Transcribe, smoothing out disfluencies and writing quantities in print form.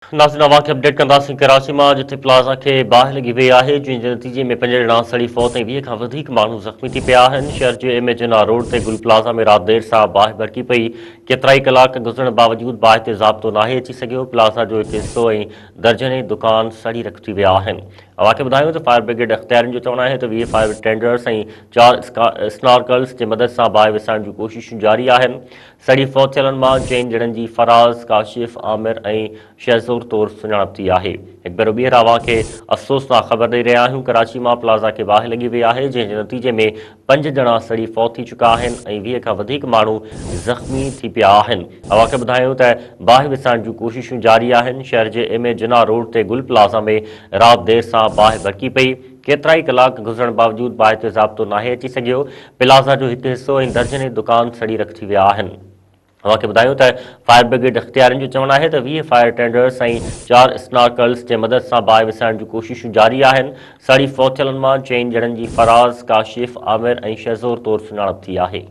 नाज़रीन अवां खे अपडेट कंदासीं कराची मां, जिथे प्लाज़ा खे बाहि लॻी वई आहे, जंहिंजे नतीजे में 5 ॼणा सड़ी फौत ऐं 20 खां वधीक माण्हू ज़ख़्मी थी पिया आहिनि। शहर जे एमेजिना रोड ते गुल प्लाज़ा में राति देर सां बाहि भड़की पई। केतिराई कलाक गुज़रण बावजूदि बाहि ते ज़ाब्तो नाहे अची सघियो। प्लाज़ा जो हिकु हिसो ऐं दर्जने दुकान सड़ी रखी विया आहिनि। अवां खे ॿुधायूं त फायर ब्रिगेड अख़्तियारियुनि जो चवणु आहे त 20 फायर टेंडर्स ऐं 4 स्नॉर्कल्स जे मदद सां बाहि विसाइण जूं कोशिशूं जारी आहिनि। सड़ी फौत थियलनि मां 4 ॼणनि जी फराज़, काशिफ़, आमिर ऐं शहज़ोर तौरु सुञाणप थी आहे। हिकु भेरो ॿीहर अवां खे अफ़सोसनाक ख़बर ॾेई रहिया आहियूं। कराची मां प्लाज़ा खे बाहि लॻी वई आहे, जंहिंजे नतीजे में 5 ॼणा सड़ी फौत थी चुका आहिनि ऐं 20 खां वधीक माण्हू ज़ख़्मी थी पिया आहिनि। अवां खे ॿुधायूं त बाहि विसाइण जूं कोशिशूं जारी आहिनि। शहर जे एमेजिना रोड ते गुल प्लाज़ा में राति देर सां बाहि भड़की पई। केतिराई कलाक गुज़रण बावजूदि बाहि ते ज़ाब्तो नाहे अची सघियो। प्लाज़ा जो हिकु हिसो ऐं दर्जने दुकान सड़ी रखी विया आहिनि। अवां खे ॿुधायूं त फायर ब्रिगेड अख़्तियारियुनि जो चवणु आहे त 20 फायर टेंडर्स ऐं 4 स्नॉर्कल्स जे मदद सां बाहि विसाइण जूं कोशिशूं जारी आहिनि। सड़ी फौत थियलनि मां 4 ॼणनि जी फराज़, काशिफ़, आमिर ऐं शहज़ोर तौरु सुञाणप थी आहे।